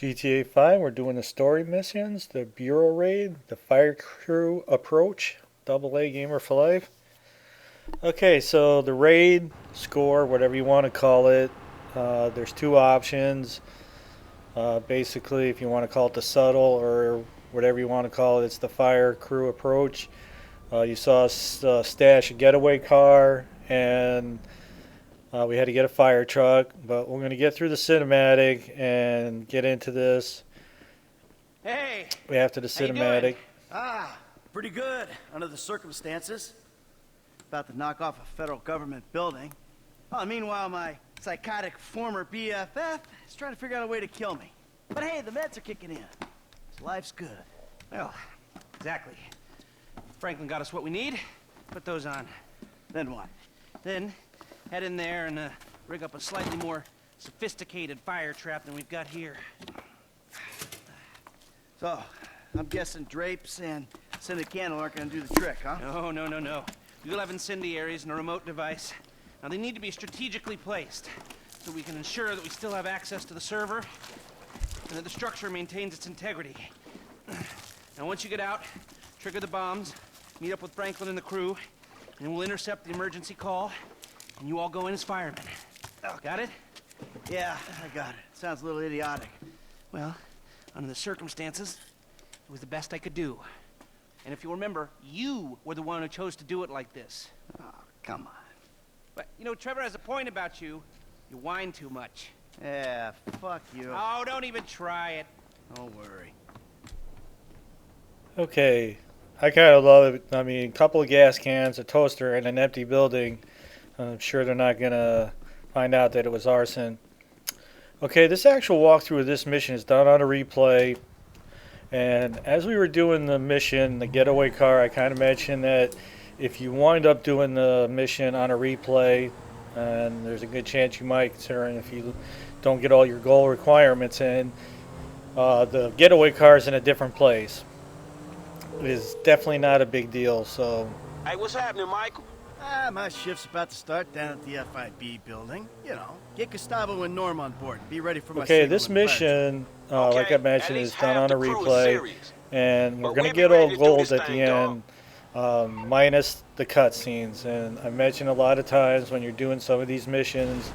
GTA 5, we're doing the story missions, the Bureau Raid, the Fire Crew Approach, Double A Gamer for Life. Okay, so the raid, score, whatever you want to call it, there's two options. Basically, if you want to call it the subtle or whatever you want to call it, it's the Fire Crew Approach. You saw us stash a getaway car, and we had to get a fire truck, but we're going to get through the cinematic and get into this. Hey! After the How you cinematic. doing? Pretty good, under the circumstances. About to knock off a federal government building. Oh, meanwhile, my psychotic former BFF is trying to figure out a way to kill me. But hey, the meds are kicking in. So life's good. Well, exactly. Franklin got us what we need. Put those on. Then what? Then, head in there and rig up a slightly more sophisticated fire trap than we've got here. So, I'm guessing drapes and scented candle aren't gonna do the trick, huh? No. You'll have incendiaries and a remote device. Now, they need to be strategically placed so we can ensure that we still have access to the server and that the structure maintains its integrity. Now, once you get out, trigger the bombs, meet up with Franklin and the crew, and we'll intercept the emergency call, and you all go in as firemen. Got it? Yeah, I got it. Sounds a little idiotic. Well, under the circumstances, it was the best I could do. And if you remember, you were the one who chose to do it like this. Oh, come on. But, you know, Trevor has a point about you. You whine too much. Yeah, fuck you. Oh, don't even try it. Don't worry. Okay, I kind of love it. I mean, a couple of gas cans, a toaster, and an empty building. I'm sure they're not going to find out that it was arson. Okay, this actual walkthrough of this mission is done on a replay. And as we were doing the mission, the getaway car, I kind of mentioned that if you wind up doing the mission on a replay, and there's a good chance you might, turn if you don't get all your goal requirements in, the getaway car is in a different place. It is definitely not a big deal, so... Hey, what's happening, Michael? My shift's about to start down at the FIB building. You know, get Gustavo and Norm on board. Be ready for my Okay, signal this when the fire's mission, Okay, like I mentioned, at is least done half on a the crew is replay, serious. and we're But going we to be get ready all to do gold this at the thing, end, minus the cutscenes. And I mentioned a lot of times when you're doing some of these missions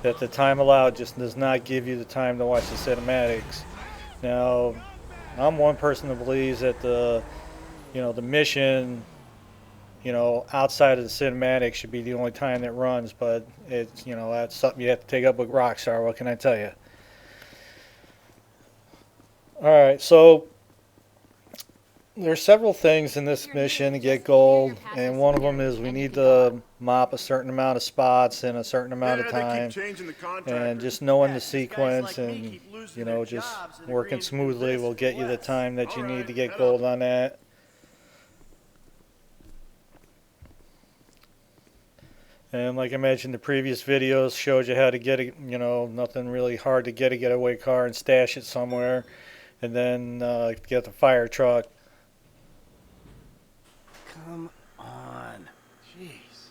that the time allowed just does not give you the time to watch the cinematics. Now, I'm one person that believes that the mission, outside of the cinematic should be the only time that runs, but it's, that's something you have to take up with Rockstar. What can I tell you? Alright, so there's several things in this mission to get gold, and one of them is we need to mop a certain amount of spots in a certain amount of time, and just knowing the sequence and, just working smoothly will get you the time that you need to get gold on that. And like I mentioned, the previous videos showed you how to get it, nothing really hard to get a getaway car and stash it somewhere. And then get the fire truck. Come on. Jeez.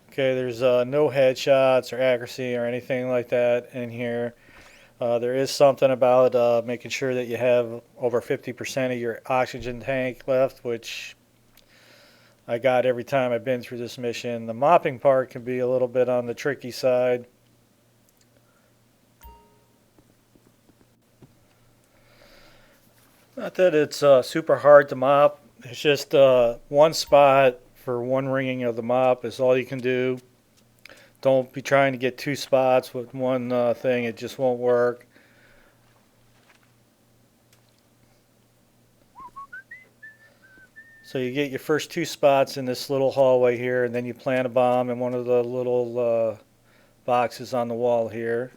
Okay, there's no headshots or accuracy or anything like that in here. There is something about making sure that you have over 50% of your oxygen tank left, which I got every time I've been through this mission. The mopping part can be a little bit on the tricky side. Not that it's super hard to mop. It's just one spot for one ringing of the mop is all you can do. Don't be trying to get two spots with one thing. It just won't work. So you get your first two spots in this little hallway here, and then you plant a bomb in one of the little boxes on the wall here.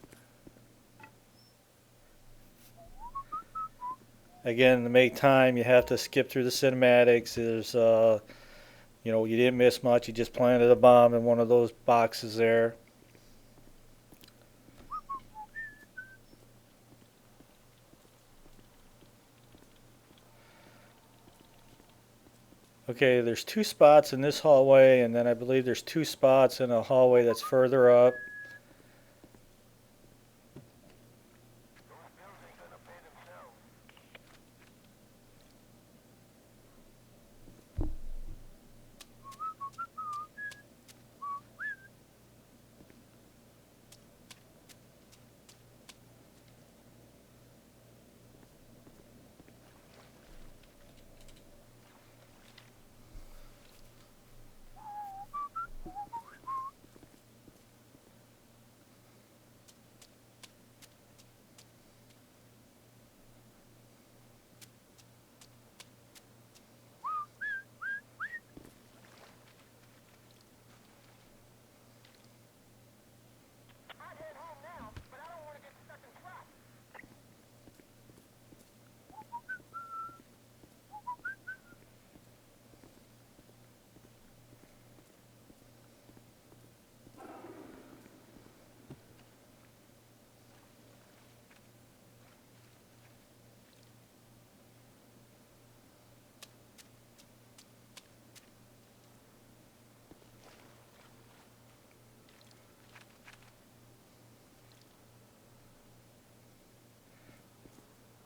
Again, to make time, you have to skip through the cinematics. There's, you didn't miss much. You just planted a bomb in one of those boxes there. Okay, there's 2 spots in this hallway, and then I believe there's 2 spots in a hallway that's further up.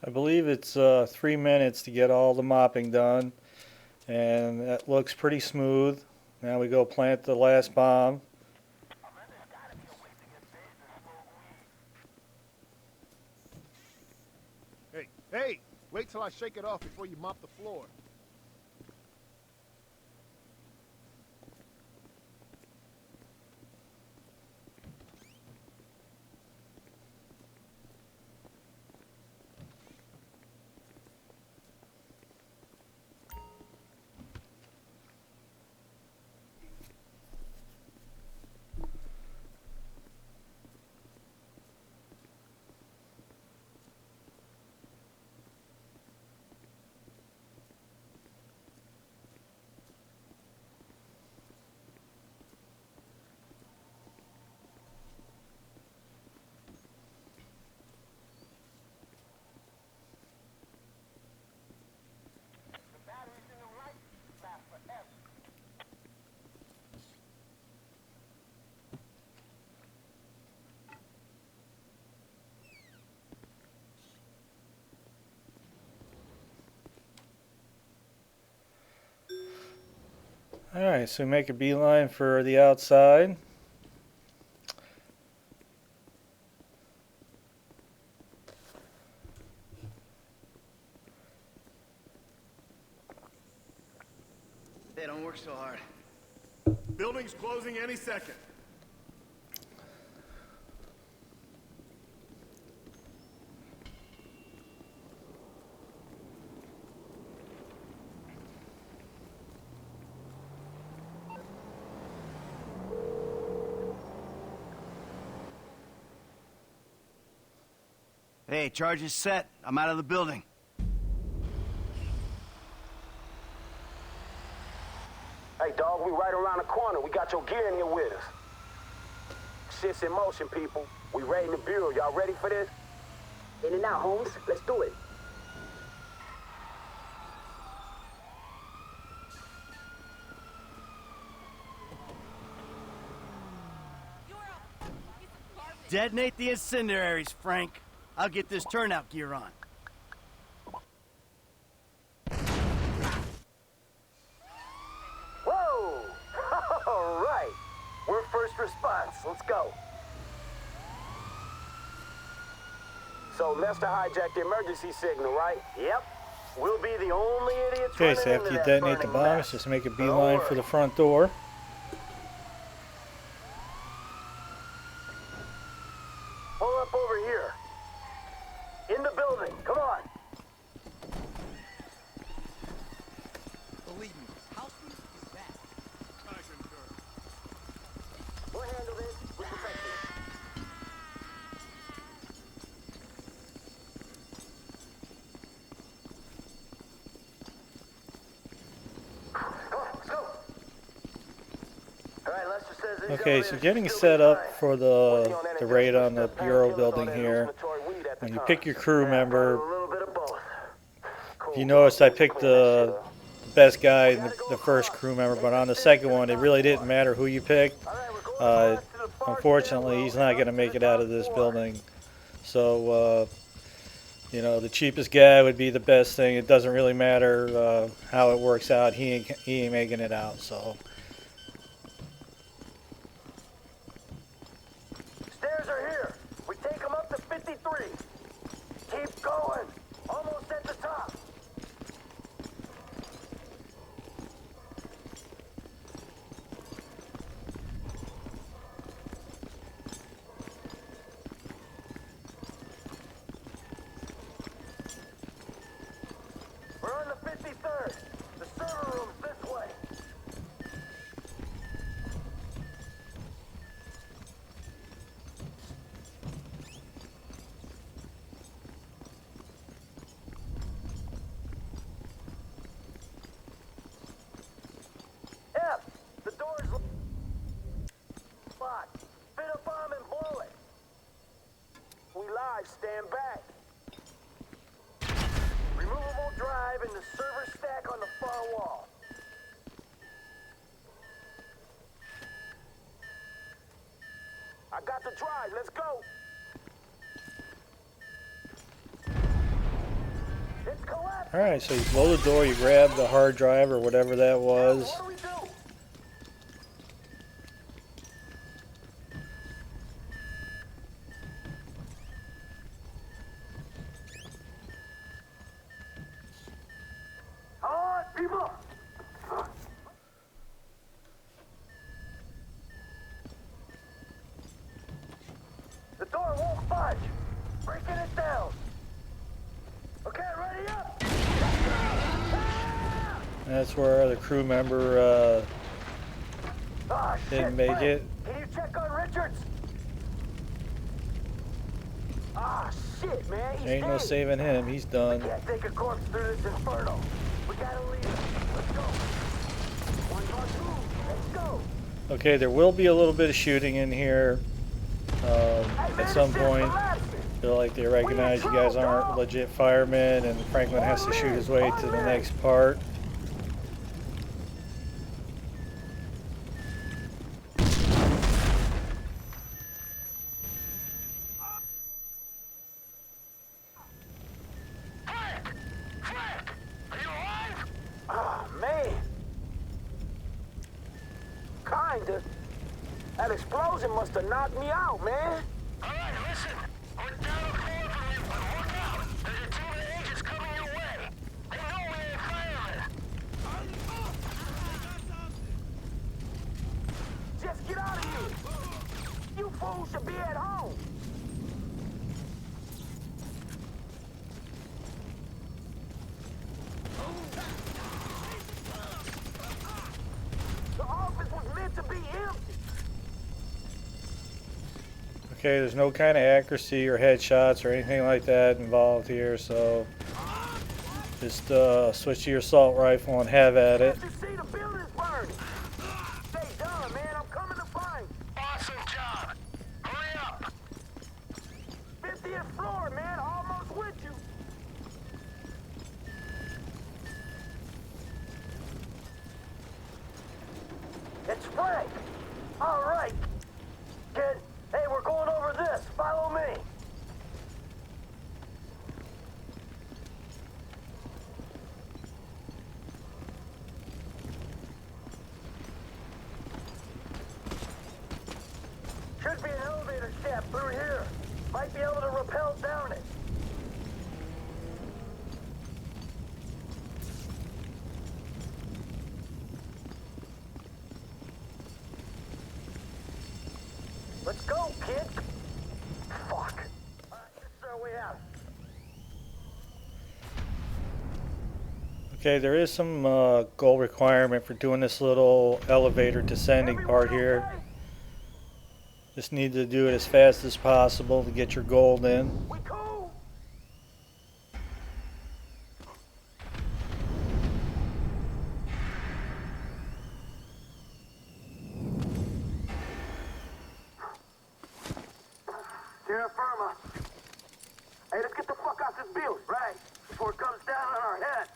I believe it's 3 minutes to get all the mopping done, and that looks pretty smooth. Now we go plant the last bomb. Hey, wait till I shake it off before you mop the floor. Alright, so we make a beeline for the outside. Hey, don't work so hard. Building's closing any second. Hey, charge is set. I'm out of the building. Hey, dog, we right around the corner. We got your gear in here with us. Shit's in motion, people. We raiding the bureau. Y'all ready for this? In and out, Holmes. Let's do it. Detonate the incendiaries, Frank. I'll get this turnout gear on. Whoa! All right. We're first response. Let's go. So Lester hijacked the emergency signal, right? Yep. We'll be the only idiots Okay, running so after into you that detonate the burning bomb, mess. just make a Don't beeline for worry. the front door. Pull up over here. In the building. Come on. Believe me, house music is bad. We'll handle this. We'll protect you. Come on, let's go. All right, Lester says these Okay, so elevators getting still set up inside. for the raid on the Bureau building here, when you pick your crew member, A little bit of both. Cool. you notice I picked Clean that shit the up. best guy, the first crew member, but on the second one, it really didn't matter who you picked. Unfortunately, he's not going to make it out of this building. So, you know, the cheapest guy would be the best thing. It doesn't really matter how it works out. He ain't making it out. So. Stairs are here. We take them up to 53. Keep going. Almost at the top. We're on the 53rd. The server room's this way. F, the door's locked. Fit a bomb and blow it. We live, stand back. Removable drive in the server stack on the far wall. I got the drive, let's go. It's collapsing. Alright, so you blow the door, you grab the hard drive or whatever that was. What do we do? On, people! The door won't budge. Breaking it down. Okay, ready up. That's where the crew member Ah, shit, didn't make Frank. it. Can you check on Richards? Ah, shit, man. He's Ain't no dead. saving him. He's done. Can't take a corpse through this inferno. We gotta leave him. Let's go. One more move. Let's go. Okay, there will be a little bit of shooting in here Hey, at man, some shit's point. collapsing. Feel like they recognize you guys aren't legit firemen, and Franklin has to shoot his way to the next part. Ah, man. Kinda. That explosion must have knocked me out, man. All right, listen. We're down a floor from you, but look out. There's a team of agents coming your way. They know we ain't firemen. Just get out of here. You fools should be at home. The office was meant to be empty. Okay, there's no kind of accuracy or headshots or anything like that involved here, so just switch to your assault rifle and have at it. You see the building's burning. Stay down, man. I'm coming to find you. Awesome job. Hurry up. 50th floor, man. Almost with you. It's Frank. All right. Kid, hey, we're going over this. Follow me. Should be an elevator shaft through here. Might be able to rappel down it. Let's go, kid. Fuck. Sir, we have. Okay, there is some goal requirement for doing this little elevator descending part here. Okay? Just need to do it as fast as possible to get your gold in. We cool? Terra firma. Hey, let's get the fuck out this building, right? Before it comes down on our heads.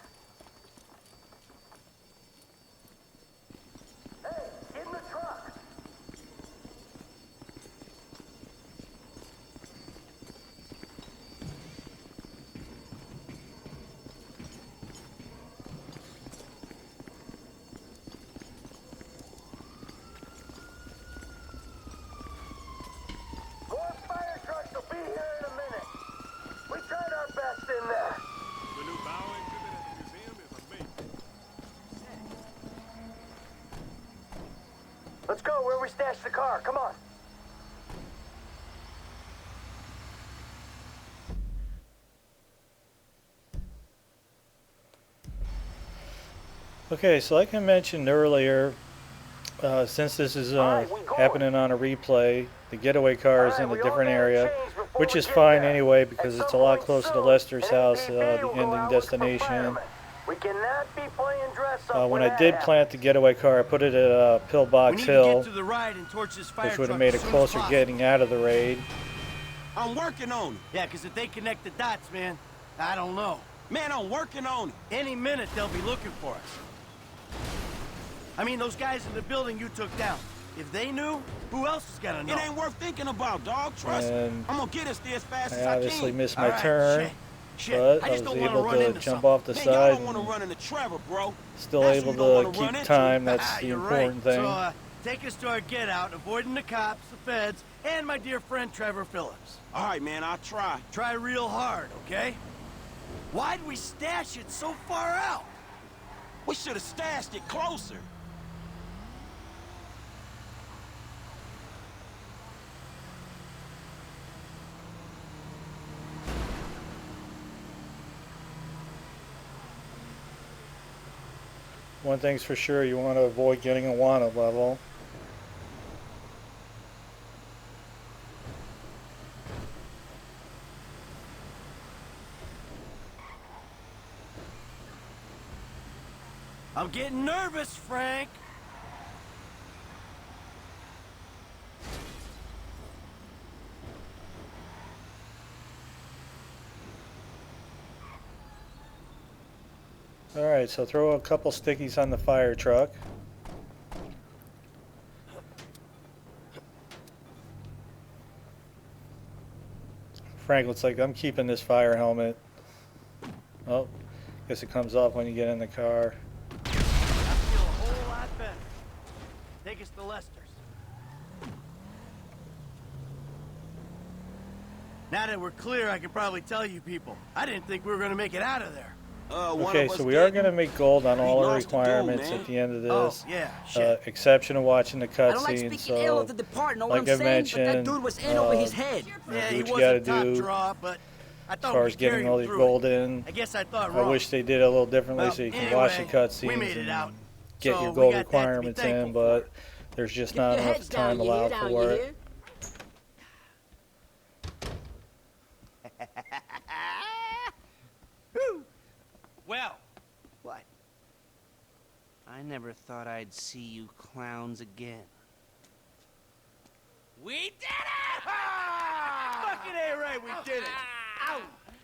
the car. Come on. Okay, so like I mentioned earlier, since this is happening on a replay, the getaway car is in a different area, which is fine anyway because it's a lot closer to Lester's house, the ending destination. We cannot be playing dress up When I did plant the getaway car, I put it at We Pillbox need to Hill, get to the ride and torch this fire which would have truck made as it soon as closer possible. getting out of the raid. I'm working on it. Yeah, because if they connect the dots, man, I don't know. Man, I'm working on it. Any minute they'll be looking for us. I mean, those guys in the building you took down. If they knew, who else is gonna know? It ain't worth thinking about, dog. Trust me. And I'm gonna get us there as fast I as I obviously can. missed All my right, turn, shit. but I I just was don't wanna able run to into jump something. off the Man, y'all side don't want to and run into Trevor, bro. still That's able who you don't wanna to run keep into. time. That's the You're important right. thing. So, take us to our get out, avoiding the cops, the feds, and my dear friend Trevor Phillips. All right, man, I'll try. Try real hard, okay? Why'd we stash it so far out? We should have stashed it closer. One thing's for sure, you want to avoid getting a wanted level. I'm getting nervous, Frank. Alright, so throw a couple stickies on the fire truck. Frank, looks like I'm keeping this fire helmet. Oh, guess it comes off when you get in the car. I feel a whole lot better. Take us to Lester's. Now that we're clear, I can probably tell you people. I didn't think we were gonna make it out of there. One Okay, of us so we are didn't. going to make gold on all the lots to do, requirements man. at the end of Oh, this. yeah, shit. Exception of watching the I don't like cutscene. speaking ill of So, the departed, know like what I'm I saying? But that mentioned, dude was in over his head. Yeah, do he what you was gotta a top do draw, but I as thought far we as could getting carry all him these through gold it. in. I guess I thought I wrong. wish they did it a little differently Well, so you can anyway, watch the cutscenes we made it and out. get So your we gold got that to be requirements in, thankful but there's just Keep not your enough heads down, time you hear? allowed Down, for you it. hear? Well, What? I never thought I'd see you clowns again. We did it! Fucking A right, we did it. Ow!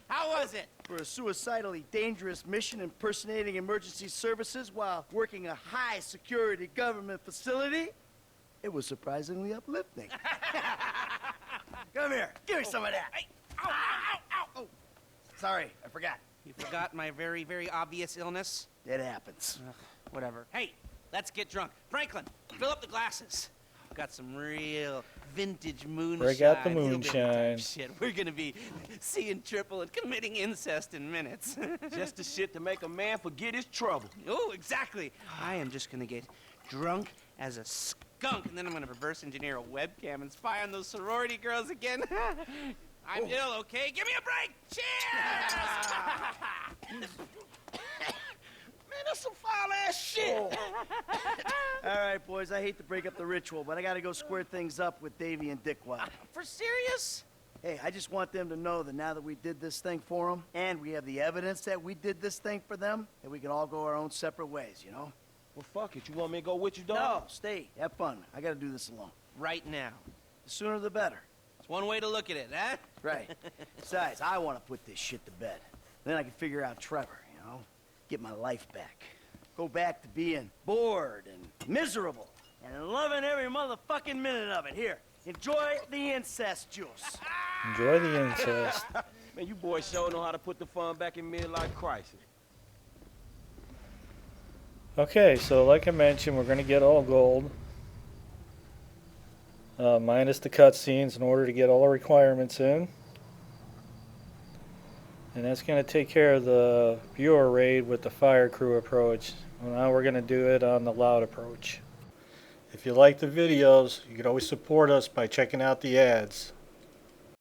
How was it? For a suicidally dangerous mission impersonating emergency services while working a high security government facility, it was surprisingly uplifting. Come here, give me some of that. Hey, ow, ow, ow, ow! Oh, sorry, I forgot. You forgot my very, very obvious illness? It happens. Ugh, whatever. Hey, let's get drunk. Franklin, fill up the glasses. Got some real vintage moonshine. Break out the hillbilly type moonshine. Shit, we're gonna be seeing triple and committing incest in minutes. Just the shit to make a man forget his trouble. Oh, exactly. I am just gonna get drunk as a skunk, and then I'm gonna reverse engineer a webcam and spy on those sorority girls again. I'm ill, okay? Give me a break! Cheers! Man, that's some foul-ass shit. All right, boys, I hate to break up the ritual, but I gotta go square things up with Davy and Dickwad. For serious? Hey, I just want them to know that now that we did this thing for them, and we have the evidence that we did this thing for them, that we can all go our own separate ways, you know? Well, fuck it. You want me to go with you, dog? No, stay. Have fun. I gotta do this alone. Right now. The sooner the better. It's one way to look at it, huh? Right. Besides, I want to put this shit to bed. Then I can figure out Trevor, you know? Get my life back. Go back to being bored and miserable and loving every motherfucking minute of it. Here, enjoy the incest juice. Enjoy the incest. Man, you boys sure know how to put the fun back in midlife crisis. Okay, so like I mentioned, we're going to get all gold. Minus the cutscenes in order to get all the requirements in. And that's going to take care of the viewer raid with the fire crew approach. Well, now we're going to do it on the loud approach. If you like the videos, you can always support us by checking out the ads.